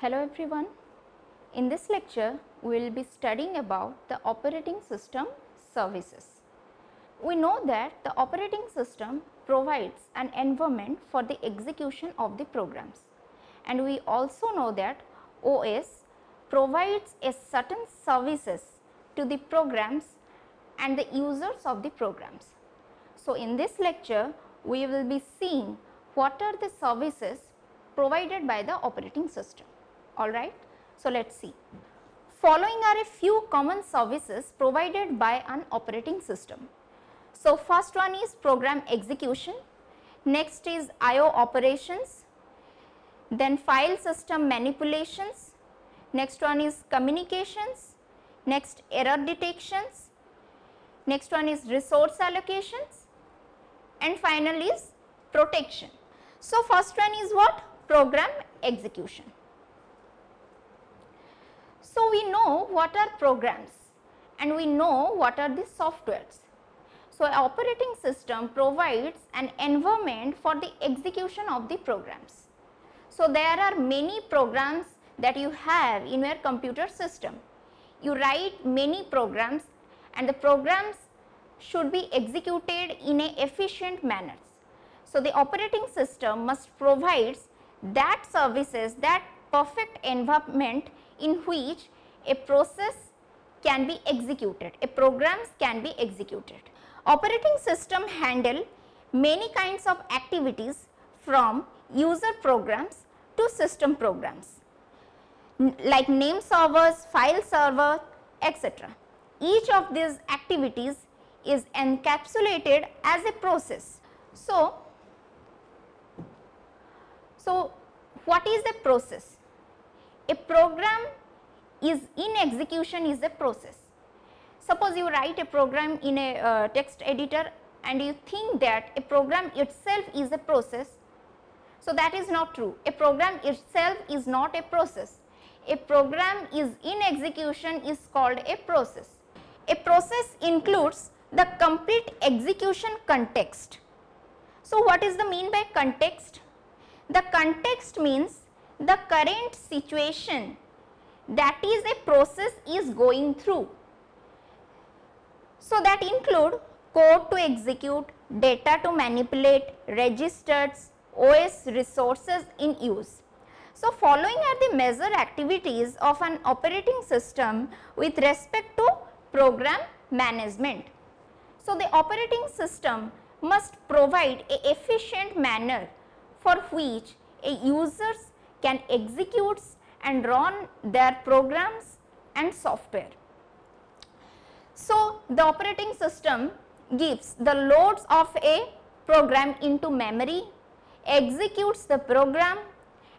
Hello everyone. In this lecture, we will be studying about the operating system services. We know that the operating system provides an environment for the execution of the programs, and we also know that OS provides a certain services to the programs and the users of the programs. So, in this lecture, we will be seeing what are the services provided by the operating system. Alright. So, let us see. Following are a few common services provided by an operating system. So, first one is program execution, next is I/O operations, then file system manipulations, next one is communications, next error detections, next one is resource allocations, and final is protection. So, first one is what? Program execution. So, we know what are programs and we know what are the softwares. So, an operating system provides an environment for the execution of the programs. So, there are many programs that you have in your computer system. You write many programs and the programs should be executed in a efficient manner. So, the operating system must provide that services, that perfect environment in which a process can be executed, a programs can be executed. Operating system handle many kinds of activities from user programs to system programs like name servers, file server, etc. Each of these activities is encapsulated as a process. So, what is a process? A program is in execution is a process. Suppose you write a program in a text editor and you think that a program itself is a process. So, that is not true. A program itself is not a process. A program is in execution is called a process. A process includes the complete execution context. So, what is the mean by context? The context means the current situation that is a process is going through. So, that include code to execute, data to manipulate, registers, OS resources in use. So, following are the major activities of an operating system with respect to program management. So, the operating system must provide a efficient manner for which a users can execute and run their programs and software. So, the operating system gives the loads of a program into memory, executes the program,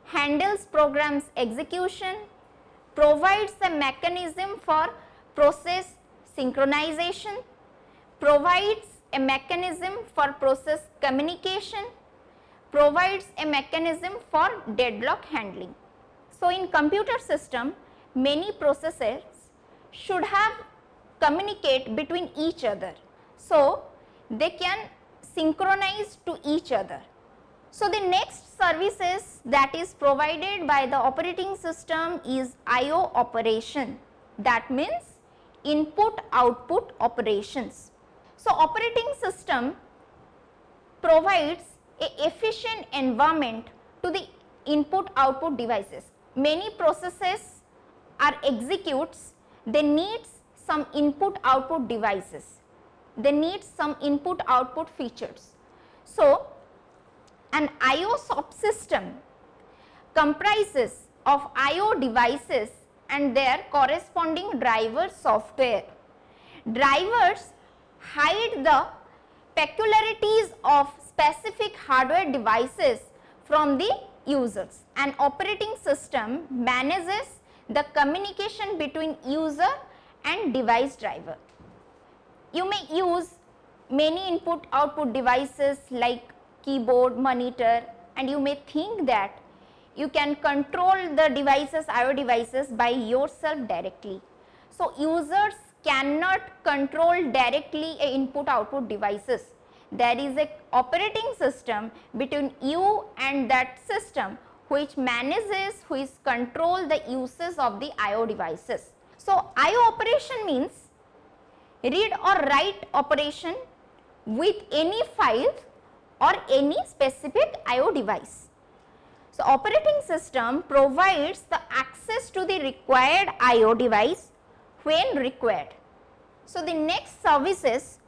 handles programs execution, provides a mechanism for process synchronization, provides a mechanism for process communication, provides a mechanism for deadlock handling. So, in computer system, many processes should have communicate between each other. So, they can synchronize to each other. So, the next services that is provided by the operating system is I/O operation, that means input output operations. So, operating system provides a efficient environment to the input output devices. Many processes are executes, they need some input output devices, they need some input output features. So, an I/O subsystem comprises of I/O devices and their corresponding driver software. Drivers hide the peculiarities of specific hardware devices from the users. An operating system manages the communication between user and device driver. You may use many input output devices like keyboard, monitor, and you may think that you can control the devices, I/O devices by yourself directly. So, users cannot control directly a input output devices. There is a operating system between you and that system which control the uses of the I/O devices. So I/O operation means read or write operation with any file or any specific I/O device. So operating system provides the access to the required I/O device when required. So the next services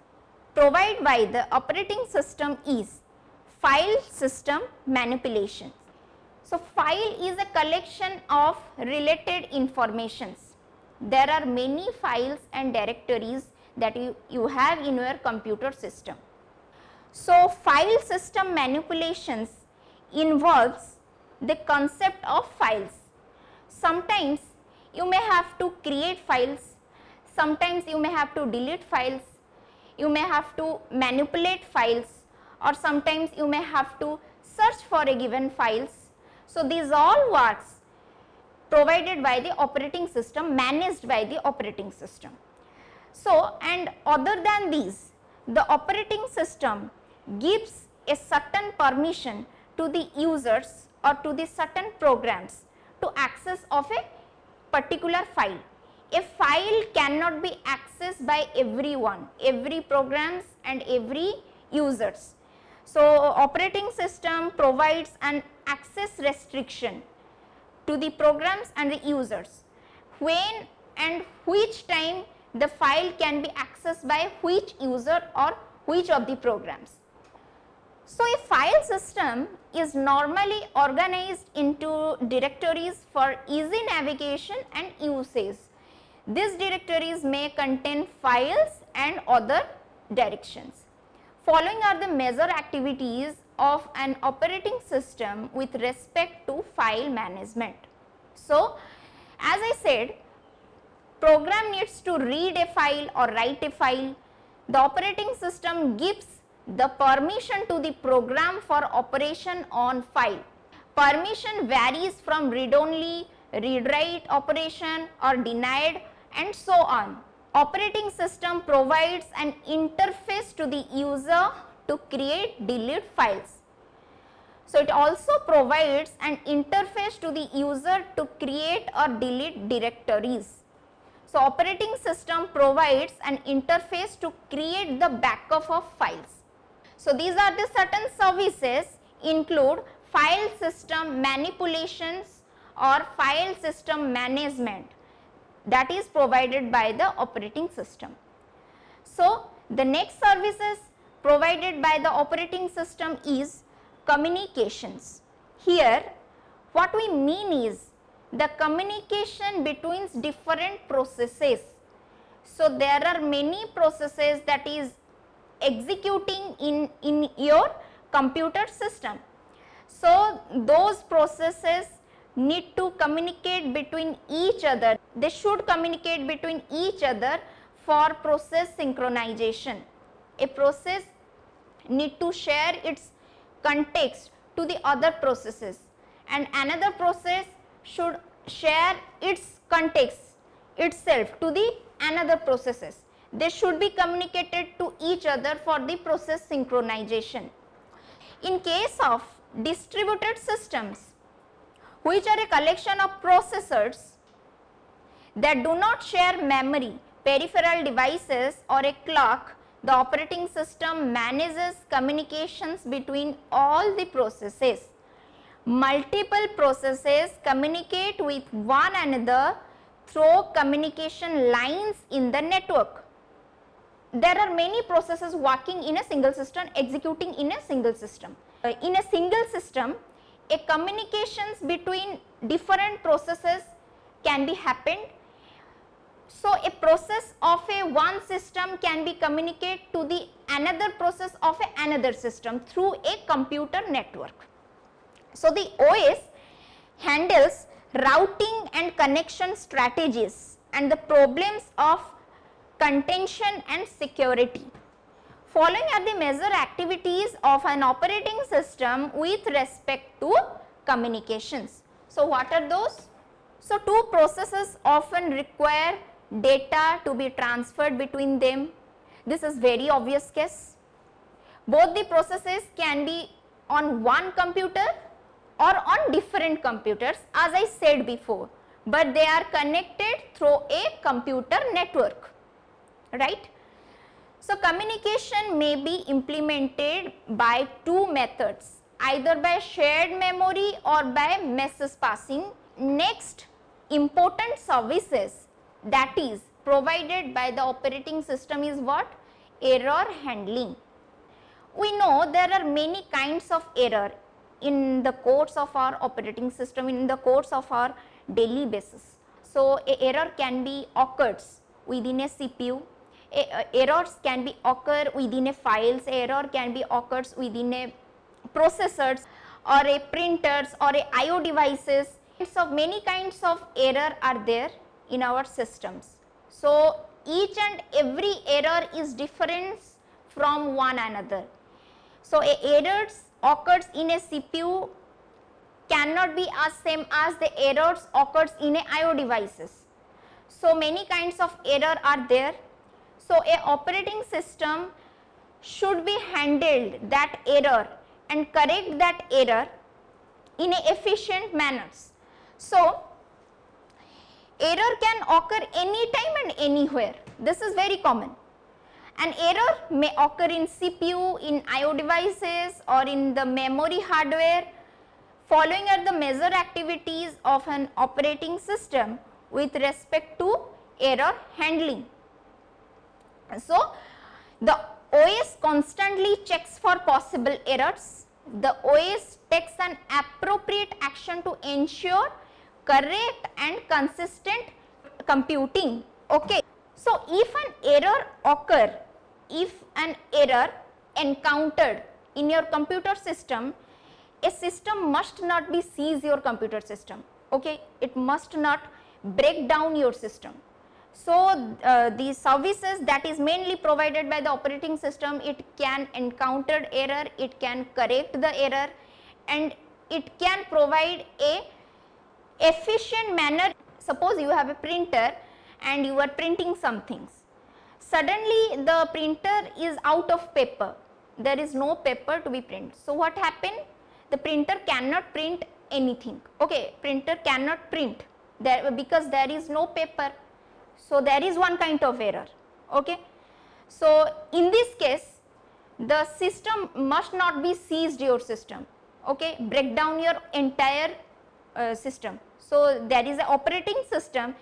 provided by the operating system is file system manipulation. So file is a collection of related informations. There are many files and directories that you have in your computer system. So file system manipulations involves the concept of files. Sometimes you may have to create files, sometimes you may have to delete files, you may have to manipulate files, or sometimes you may have to search for a given files. So these all works provided by the operating system, managed by the operating system. So and other than these, the operating system gives a certain permission to the users or to the certain programs to access of a particular file. A file cannot be accessed by everyone, every programs and every users. So operating system provides an access restriction to the programs and the users, when and which time the file can be accessed by which user or which of the programs. So a file system is normally organized into directories for easy navigation and usage. These directories may contain files and other directions. Following are the major activities of an operating system with respect to file management. So as I said, program needs to read a file or write a file. The operating system gives the permission to the program for operation on file. Permission varies from read only, read write operation or denied and so on. Operating system provides an interface to the user to create delete files. So it also provides an interface to the user to create or delete directories. So operating system provides an interface to create the backup of files. So these are the certain services include file system manipulations or file system management that is provided by the operating system. So the next services provided by the operating system is communications. Here what we mean is the communication between different processes. So there are many processes that is executing in your computer system. So those processes need to communicate between each other. They should communicate between each other for process synchronization. A process need to share its context to the other processes, and another process should share its context itself to the another processes. They should be communicated to each other for the process synchronization. In case of distributed systems, which are a collection of processors that do not share memory, peripheral devices or a clock, the operating system manages communications between all the processes. Multiple processes communicate with one another through communication lines in the network. There are many processes working in a single system, executing in a single system. In a single system, a communications between different processes can be happened. So a process of a one system can be communicated to the another process of another system through a computer network. So the OS handles routing and connection strategies and the problems of contention and security. Following are the major activities of an operating system with respect to communications. So what are those? So two processes often require data to be transferred between them. This is very obvious case. Both the processes can be on one computer or on different computers, as I said before, but they are connected through a computer network, right. So, communication may be implemented by two methods, either by shared memory or by message passing. Next, important services that is provided by the operating system is what? Error handling. We know there are many kinds of error in the course of our operating system, in the course of our daily basis. So, a error can be occurs within a CPU, errors can be occur within a files, error can be occurs within a processors or a printers or a IO devices. So, many kinds of error are there in our systems. So, each and every error is different from one another. So, a errors occurs in a CPU cannot be as same as the errors occurs in a IO devices. So, many kinds of error are there. So, a operating system should be handled that error and correct that error in a efficient manners. So, error can occur anytime and anywhere, this is very common. An error may occur in CPU, in IO devices or in the memory hardware. Following are the major activities of an operating system with respect to error handling. So, the OS constantly checks for possible errors. The OS takes an appropriate action to ensure correct and consistent computing. Okay. So, if an error encountered in your computer system, a system must not be seize your computer system. Okay. It must not break down your system. So, the services that is mainly provided by the operating system, it can encounter error, it can correct the error and it can provide a efficient manner. Suppose you have a printer and you are printing some things. Suddenly the printer is out of paper, there is no paper to be printed. So, what happened? The printer cannot print anything. Okay, printer cannot print there because there is no paper. So, there is one kind of error. Okay. So, in this case the system must not be seized your system, okay, break down your entire system. So, there is an operating system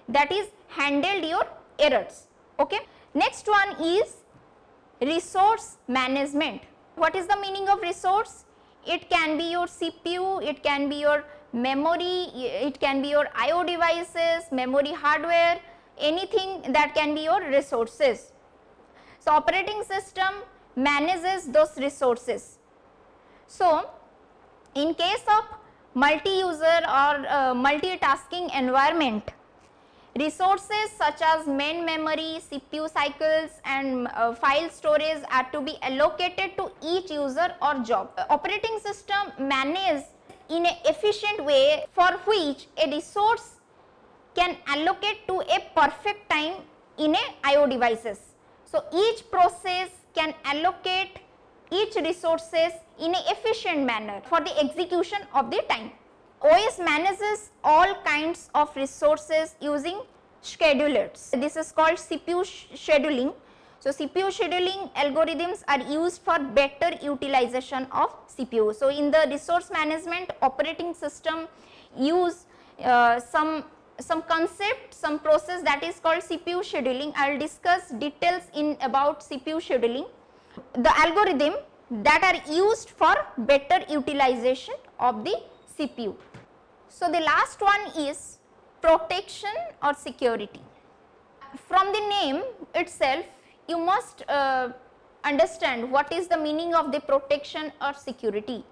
that is handled your errors. Okay. Next one is resource management. What is the meaning of resource? It can be your CPU, it can be your memory, it can be your IO devices, memory hardware, anything that can be your resources. So, operating system manages those resources. So, in case of multi-user or multitasking environment, resources such as main memory, CPU cycles and file storage are to be allocated to each user or job. Operating system manages in an efficient way for which a resource can allocate to a perfect time in a IO devices. So, each process can allocate each resources in an efficient manner for the execution of the time. OS manages all kinds of resources using schedulers. This is called CPU scheduling. So, CPU scheduling algorithms are used for better utilization of CPU. So, in the resource management, operating system use some concept, some process that is called CPU scheduling. I will discuss details in about CPU scheduling. The algorithm that are used for better utilization of the CPU. So, the last one is protection or security. From the name itself, you must understand what is the meaning of the protection or security.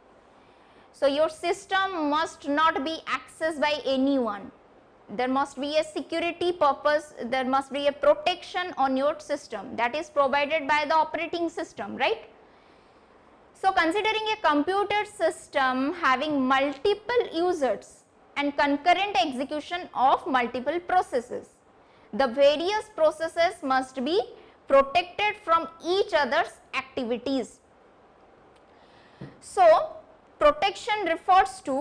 So, your system must not be accessed by anyone. There must be a security purpose, there must be a protection on your system that is provided by the operating system, right. So, considering a computer system having multiple users and concurrent execution of multiple processes, the various processes must be protected from each other's activities. So, protection refers to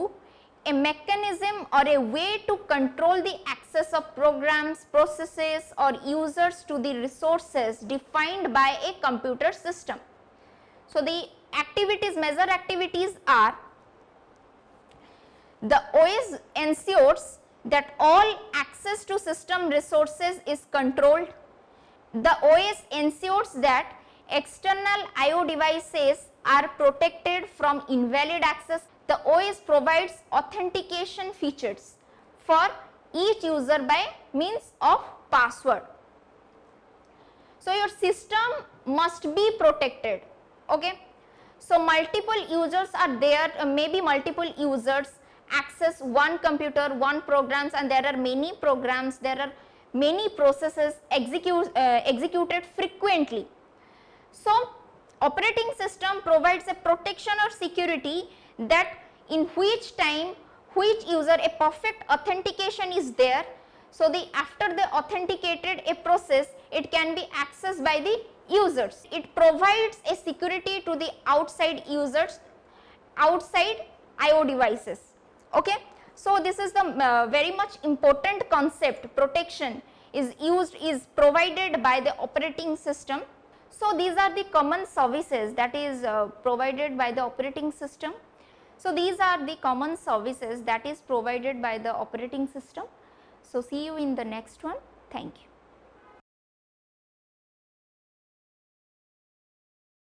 a mechanism or a way to control the access of programs, processes or users to the resources defined by a computer system. So, the activities, major activities are: the OS ensures that all access to system resources is controlled. The OS ensures that external I/O devices are protected from invalid access. The OS provides authentication features for each user by means of password. So, your system must be protected. Okay. So, multiple users are there, maybe multiple users access one computer, one programs, and there are many programs, there are many processes executed frequently. So, operating system provides a protection or security that in which time which user a perfect authentication is there. So, after the authenticated a process, it can be accessed by the users. It provides a security to the outside users, outside I/O devices. Okay. So, this is the very much important concept. Protection is provided by the operating system. So, these are the common services that is provided by the operating system. So, these are the common services that is provided by the operating system. So, see you in the next one. Thank you.